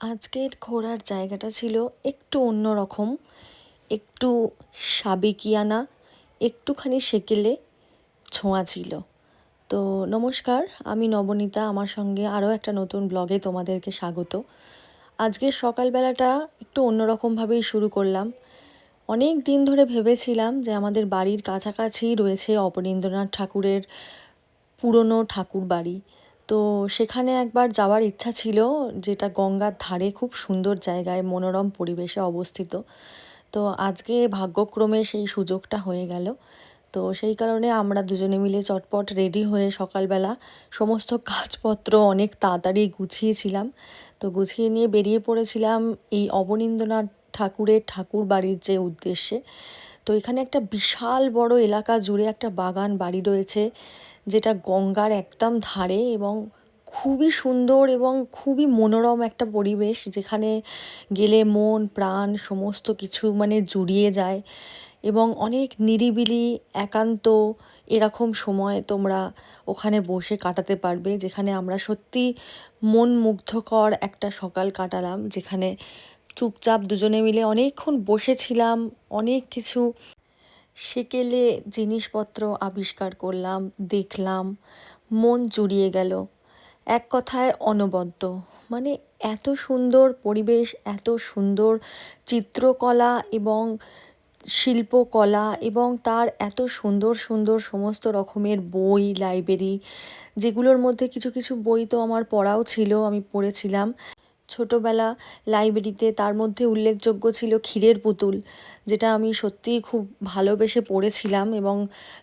আজকের ঘোরার জায়গাটা ছিল একটু অন্যরকম, একটু সাবেকিয়ানা, একটুখানি সেকেলে ছোঁয়া ছিল। তো নমস্কার, আমি নবনীতা। আমার সঙ্গে আরও একটা নতুন ব্লগে তোমাদেরকে স্বাগত। আজকের সকালবেলাটা একটু অন্যরকমভাবেই শুরু করলাম। অনেক দিন ধরে ভেবেছিলাম যে আমাদের বাড়ির কাছাকাছি রয়েছে অবনীন্দ্রনাথ ঠাকুরের পুরনো ঠাকুর বাড়ি। তো সেখানে একবার যাওয়ার ইচ্ছা ছিল, যেটা গঙ্গার ধারে খুব সুন্দর জায়গায় মনোরম পরিবেশে অবস্থিত। তো আজকে ভাগ্যক্রমে সেই সুযোগটা হয়ে গেল। তো সেই কারণে আমরা দুজনে মিলে চটপট রেডি হয়ে সকালবেলা সমস্ত কাজপত্র অনেক তাড়াতাড়ি গুছিয়েছিলাম। তো গুছিয়ে নিয়ে বেরিয়ে পড়েছিলাম এই অবনীন্দ্রনাথ ঠাকুরের ঠাকুর বাড়ির যে উদ্দেশ্যে। তো এখানে একটা বিশাল বড় এলাকা জুড়ে একটা বাগান বাড়ি রয়েছে, যেটা গঙ্গার একদম ধারে এবং খুবই সুন্দর এবং খুবই মনোরম একটা পরিবেশ, যেখানে গেলে মন প্রাণ সমস্ত কিছু জুড়িয়ে যায়। এবং অনেক নিরিবিলি একান্ত এরকম সময় তোমরা ওখানে বসে কাটাতে পারবে, যেখানে আমরা সত্যি মন মুগ্ধকর একটা সকাল কাটালাম, যেখানে চুপচাপ দুজনে মিলে অনেকক্ষণ বসেছিলাম, অনেক কিছু সেকেলে জিনিসপত্র আবিষ্কার করলাম, দেখলাম, মন জুড়িয়ে গেল। এক কথায় অনবদ্য। মানে এত সুন্দর পরিবেশ, এত সুন্দর চিত্রকলা এবং শিল্পকলা, এবং তার এত সুন্দর সুন্দর সমস্ত রকমের বই, লাইব্রেরি, যেগুলোর মধ্যে কিছু কিছু বই তো আমার পড়াও ছিল, আমি পড়েছিলাম ছোটোবেলা লাইব্রেরিতে। তার মধ্যে উল্লেখযোগ্য ছিল ক্ষীরের পুতুল, যেটা আমি সত্যিই খুব ভালোবেসে পড়েছিলাম। এবং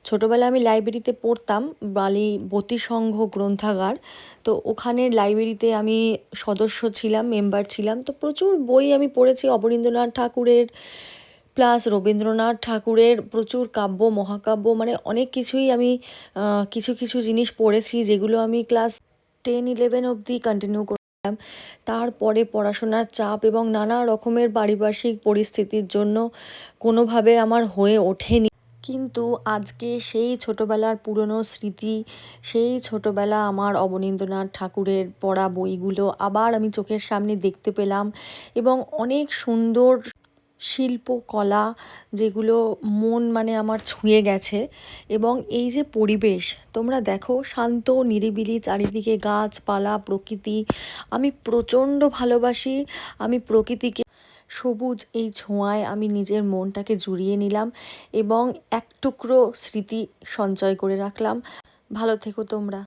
ছোটোবেলা আমি লাইব্রেরিতে পড়তাম, বালি বতিসংঘ গ্রন্থাগার। তো ওখানের লাইব্রেরিতে আমি সদস্য ছিলাম, মেম্বার ছিলাম। তো প্রচুর বই আমি পড়েছি অবনীন্দ্রনাথ ঠাকুরের, প্লাস রবীন্দ্রনাথ ঠাকুরের প্রচুর কাব্য মহাকাব্য, অনেক কিছুই আমি কিছু কিছু জিনিস পড়েছি, যেগুলো আমি ক্লাস 10-11 অবধি কন্টিনিউ করলাম। তারপরে পড়াশোনার চাপ এবং নানা রকমের পারিপার্শ্বিক পরিস্থিতির জন্য কোনোভাবে আমার হয়ে ওঠেনি। কিন্তু আজকে সেই ছোটোবেলার পুরনো স্মৃতি, সেই ছোটোবেলা আমার অবনীন্দ্রনাথ ঠাকুরের পড়া বইগুলো আবার আমি চোখের সামনে দেখতে পেলাম। এবং অনেক সুন্দর শিল্পকলা, যেগুলো মন আমার ছুঁয়ে গেছে। এবং এই যে পরিবেশ তোমরা দেখো, শান্ত নিরিবিলি চারিদিকে গাছপালা প্রকৃতি, আমি প্রচণ্ড ভালোবাসি। আমি প্রকৃতিকে সবুজ এই ছোঁয়ায় আমি নিজের মনটাকে জুড়িয়ে নিলাম এবং এক টুকরো স্মৃতি সঞ্চয় করে রাখলাম। ভালো থেকো তোমরা।